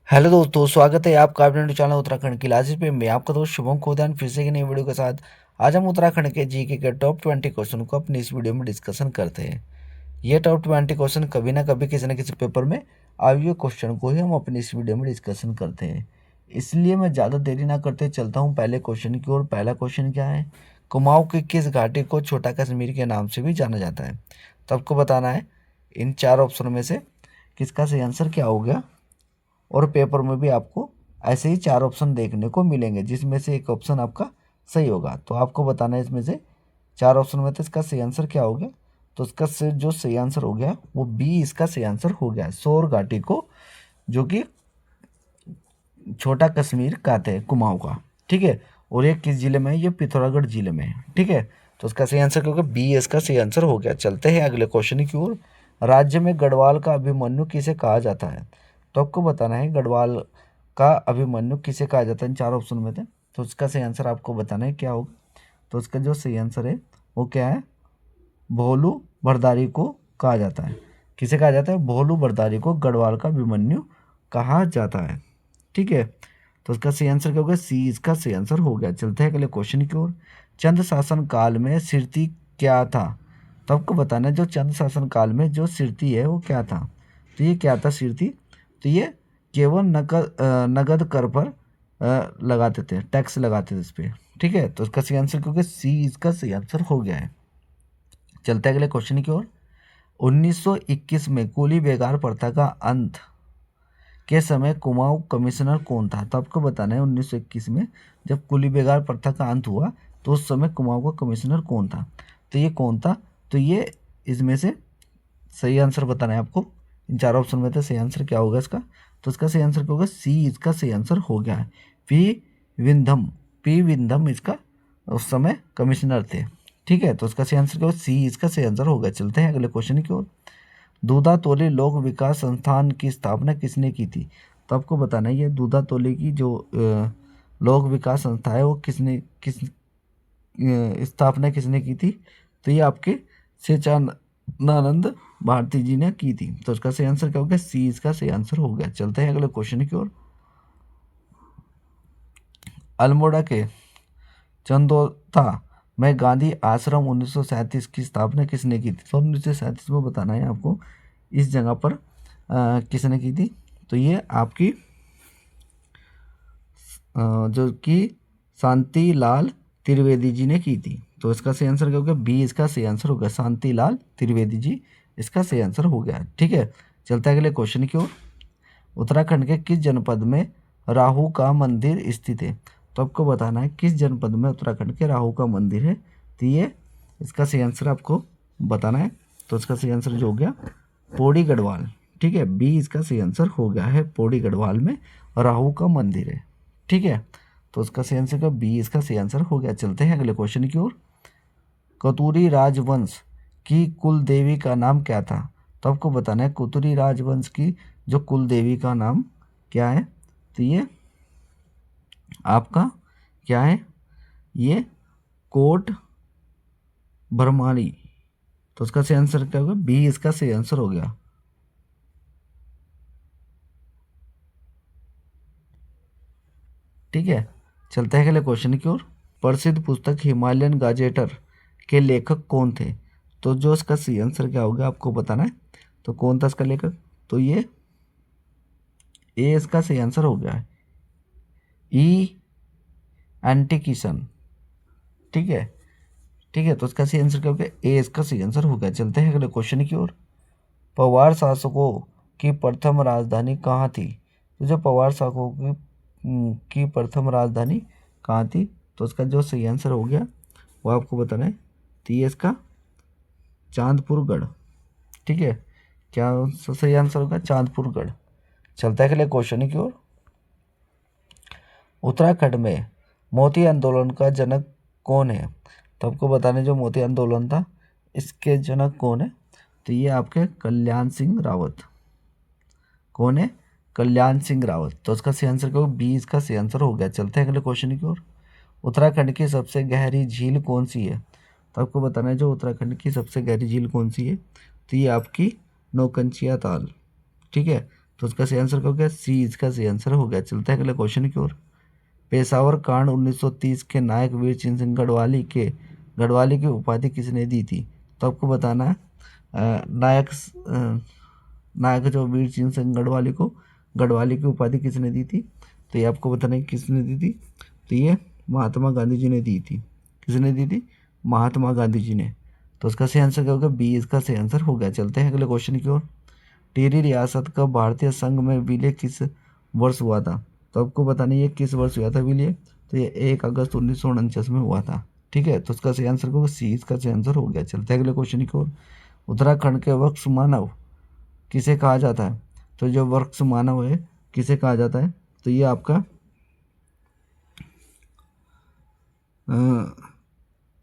Hello दोस्तों, स्वागत है आपका अपने चैनल उत्तराखंड की क्लासेस पे। मैं आपका दोस्त शुभम खोदान फिर से एक नई वीडियो के साथ। आज हम उत्तराखंड के जीके के टॉप 20 क्वेश्चन को अपनी इस वीडियो में डिस्कशन करते हैं। ये टॉप 20 क्वेश्चन कभी ना कभी किसी न किसी पेपर में आए हुए क्वेश्चन को ही हम अपनी इस वीडियो में डिस्कशन करते हैं। इसलिए मैं ज़्यादा देरी ना करते चलता हूँ पहले क्वेश्चन की ओर। पहला क्वेश्चन क्या है? कुमाऊं की किस घाटी को छोटा कश्मीर के नाम से भी जाना जाता है? तो आपको बताना है इन चार ऑप्शन में से किसका सही आंसर क्या हो गया। और पेपर में भी आपको ऐसे ही चार ऑप्शन देखने को मिलेंगे जिसमें से एक ऑप्शन आपका सही होगा। तो आपको बताना है इसमें से चार ऑप्शन में तो इसका सही आंसर क्या हो गया। तो इसका जो सही आंसर हो गया वो बी इसका सही आंसर हो गया, सौर घाटी को, जो कि छोटा कश्मीर कहते हैं कुमाऊं का। ठीक है। और ये किस जिले में है? ये पिथौरागढ़ जिले में है। ठीक है। तो इसका सही आंसर क्या होगा? बी इसका सही आंसर हो गया। चलते हैं अगले क्वेश्चन की ओर। राज्य में गढ़वाल का अभिमन्यु किसे कहा जाता है? तो आपको बताना है गढ़वाल का अभिमन्यु किसे कहा जाता है। इन चार ऑप्शन में थे तो इसका सही आंसर आपको बताना है क्या होगा। तो इसका जो सही आंसर है वो क्या है? भोलू भरदारी को कहा जाता है। किसे कहा जाता है? भोलू भरदारी को गढ़वाल का अभिमन्यु कहा जाता है। ठीक है। तो इसका सही आंसर क्या होगा? सी इसका सही आंसर हो गया। चलते हैं अगले क्वेश्चन की ओर। चंद शासन काल में सिरती क्या था? तो आपको बताना है जो चंद शासन काल में जो सिरती है वो क्या था। तो ये क्या था सिरती? तो ये केवल नगद कर पर लगाते थे, टैक्स लगाते थे इस पर। ठीक है। तो इसका सही आंसर क्योंकि सी इसका सही आंसर हो गया है। चलते हैं अगले क्वेश्चन की ओर। 1921 में कुली बेगार प्रथा का अंत के समय कुमाऊं कमिश्नर कौन था? तो आपको बताना है 1921 में जब कुली बेगार प्रथा का अंत हुआ तो उस समय कुमाऊं का कमिश्नर कौन था? तो ये कौन था? तो ये इसमें से सही आंसर बताना है आपको। इन चार ऑप्शन में से सही आंसर क्या होगा इसका? तो इसका सही आंसर क्या होगा? सी इसका सही आंसर हो गया है। पी विंधम। पी विंधम इसका उस समय कमिश्नर थे। ठीक है। तो इसका सही आंसर क्या होगा? सी इसका सही आंसर होगा। चलते हैं अगले क्वेश्चन की ओर। दूधातोली लोक विकास संस्थान की स्थापना किसने की थी? तो आपको बताना है ये दूधातोली की जो लोक विकास संस्था है वो किस स्थापना किसने की थी? तो ये आपके सेचानंद भारती जी ने की थी। तो इसका सही आंसर क्या हो गया? सी इसका सही आंसर हो गया। चलते हैं अगले क्वेश्चन की ओर। अल्मोड़ा के चंदोता में गांधी आश्रम 1937 की स्थापना किसने की थी? तो 1937 में बताना है आपको इस जगह पर किसने की थी। तो ये आपकी जो कि शांति लाल त्रिवेदी जी ने की थी। तो इसका सही आंसर क्या हो गया? बी इसका सही आंसर हो गया, शांति लाल त्रिवेदी जी इसका सही आंसर हो गया। ठीक है। चलते हैं अगले क्वेश्चन की ओर। उत्तराखंड के किस जनपद में राहु का मंदिर स्थित है? तो आपको बताना है किस जनपद में उत्तराखंड के राहु का मंदिर है। तो ये इसका सही आंसर आपको बताना है। तो इसका सही आंसर जो हो गया पौड़ी गढ़वाल। ठीक है। बी इसका सही आंसर हो गया है, पौड़ी गढ़वाल में राहु का मंदिर है। ठीक है। तो इसका सही आंसर का बी इसका सही आंसर हो गया। चलते हैं अगले क्वेश्चन की ओर। कतूरी राजवंश की कुल देवी का नाम क्या था? तो आपको बताना है कतूरी राजवंश की जो कुल देवी का नाम क्या है। तो ये आपका क्या है? ये कोट भरमाली। तो इसका सही आंसर क्या होगा? बी इसका सही आंसर हो गया। ठीक है। चलते हैं अगले क्वेश्चन की ओर। प्रसिद्ध पुस्तक हिमालयन गाजेटर के लेखक कौन थे? तो जो इसका सही आंसर क्या होगा आपको बताना है। तो कौन था इसका लेखक? तो ये ए इसका सही आंसर हो गया है, ई एंटिकिसन। ठीक है। ठीक है। तो इसका सही आंसर क्या हो गया? ए इसका सही आंसर हो गया। चलते हैं अगले क्वेश्चन की ओर। पवार शासकों की प्रथम राजधानी कहाँ थी? तो जो पवार शासकों की प्रथम राजधानी कहाँ थी? तो इसका जो सही आंसर हो गया वो आपको बताना है। तो ये इसका चांदपुरगढ़। ठीक है। क्या सही आंसर होगा? चांदपुरगढ़। चलता है अगले क्वेश्चन की ओर। उत्तराखंड में मोती आंदोलन का जनक कौन है? तो आपको बताने जो मोती आंदोलन था इसके जनक कौन है। तो ये आपके कल्याण सिंह रावत। कौन है? कल्याण सिंह रावत। तो इसका सही आंसर क्या होगा? बी इसका सही आंसर हो गया। चलते हैं अगले क्वेश्चन की ओर। उत्तराखंड की सबसे गहरी झील कौन सी है? तो आपको बताना है जो उत्तराखंड की सबसे गहरी झील कौन सी है। तो ये आपकी नौकंचिया ताल। ठीक है। तो उसका सही आंसर क्या हो गया, सी इसका सही आंसर हो गया। चलते हैं अगले क्वेश्चन की ओर। पेशावर कांड 1930 के नायक वीर चंद सिंह गढ़वाली की उपाधि किसने दी थी? तो आपको बताना है नायक जो वीर चंद सिंह गढ़वाली की उपाधि किसने दी थी? तो ये आपको बताना है किसने दी थी। तो ये महात्मा गांधी जी ने दी थी। किसने दी थी? महात्मा गांधी जी ने। तो उसका सही आंसर क्या होगा, बी इसका सही आंसर हो गया। चलते हैं अगले क्वेश्चन की ओर। टिहरी रियासत का भारतीय संघ में विलय किस वर्ष हुआ था? तो आपको बताना ये किस वर्ष हुआ था विलय। तो ये 1 अगस्त 1949 में हुआ था। ठीक है, तो उसका सही आंसर होगा सी इसका सही आंसर हो गया। चलते हैं अगले क्वेश्चन की ओर। उत्तराखंड के वक्ष मानव किसे कहा जाता है? तो जो वक्ष मानव है किसे कहा जाता है? तो ये आपका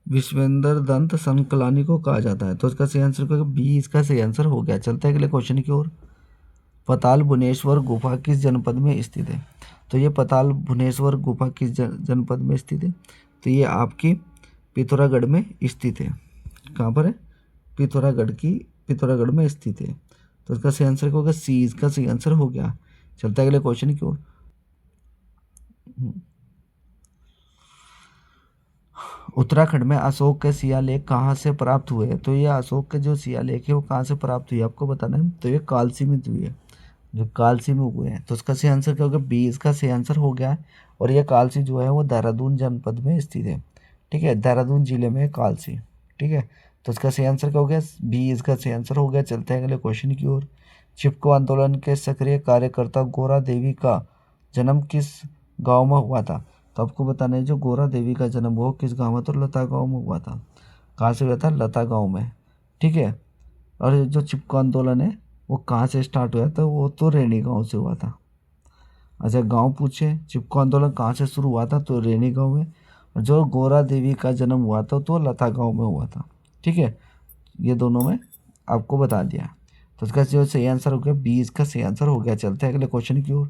विश्वेंद्र दत्त संकलानी को कहा जाता है। तो इसका सही आंसर होगा बी इसका सही आंसर हो गया। चलते हैं अगले क्वेश्चन की ओर। पताल भुवनेश्वर गुफा किस जनपद में स्थित है? तो ये पताल भुवनेश्वर गुफा किस जनपद में स्थित है? तो ये आपकी पिथौरागढ़ में स्थित है। कहाँ पर है? पिथौरागढ़ में स्थित है। तो इसका सही आंसर क्या होगा, सी इसका सही आंसर हो गया। चलता है अगले क्वेश्चन की ओर। उत्तराखंड में अशोक के शिलालेख कहाँ से प्राप्त हुए? तो ये अशोक के जो शिलालेख है वो कहाँ से प्राप्त हुए आपको बताना है। तो ये कालसी में हुए हैं, जो कालसी में हुए हैं। तो इसका सही आंसर क्या होगा, बी इसका सही आंसर हो गया। और ये कालसी जो है वो देहरादून जनपद में स्थित है। ठीक है, देहरादून जिले में है कालसी। ठीक है, तो इसका सही आंसर क्या हो गया, बी इसका सही आंसर हो गया। चलते हैं अगले क्वेश्चन की ओर। चिपको आंदोलन के सक्रिय कार्यकर्ता गोरा देवी का जन्म किस गांव में हुआ था? तो आपको बताना है जो गोरा देवी का जन्म हुआ किस गांव में, तो लता गांव में हुआ था। कहाँ से हुआ था? लता गांव में। ठीक है, और जो चिपको आंदोलन है वो कहाँ से स्टार्ट हुआ था? वो तो रैनी गांव से हुआ था। अच्छा, गांव पूछे चिपको आंदोलन कहाँ से शुरू हुआ था? तो रैनी गांव में। और जो गोरा देवी का जन्म हुआ था तो लता गांव में हुआ था। ठीक है, ये दोनों में आपको बता दिया। तो इसका जो सही आंसर हो गया बी इसका सही आंसर हो गया। चलते हैं अगले क्वेश्चन की ओर।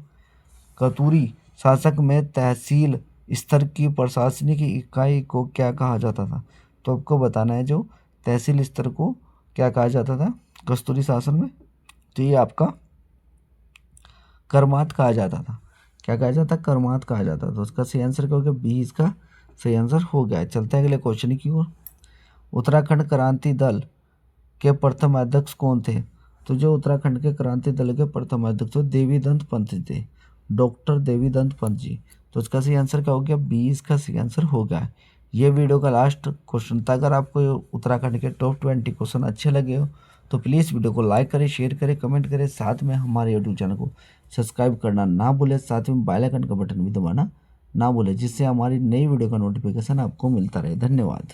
कतूरी शासक में तहसील स्तर की प्रशासनिक इकाई को क्या कहा जाता था? तो आपको बताना है जो तहसील स्तर को क्या कहा जाता था कस्तूरी शासन में। तो ये आपका कर्मात कहा जाता था। क्या कहा जाता? कर्मात कहा जाता था। तो उसका सही आंसर क्या हो गया, बी इसका सही आंसर हो गया। चलते हैं अगले क्वेश्चन की ओर। उत्तराखंड क्रांति दल के प्रथम अध्यक्ष कौन थे? तो जो उत्तराखंड के क्रांति दल के प्रथम अध्यक्ष देवीदत्त पंत थे, डॉक्टर देवीदत्त पंत जी। तो इसका सही आंसर क्या हो गया, बी इसका सही आंसर हो गया। ये वीडियो का लास्ट क्वेश्चन था। अगर आपको उत्तराखंड के टॉप 20 क्वेश्चन अच्छे लगे हो तो प्लीज़ वीडियो को लाइक करें, शेयर करें, कमेंट करें, साथ में हमारे यूट्यूब चैनल को सब्सक्राइब करना ना भूलें, साथ में बेल आइकन का बटन भी दबाना ना भूलें, जिससे हमारी नई वीडियो का नोटिफिकेशन आपको मिलता रहे। धन्यवाद।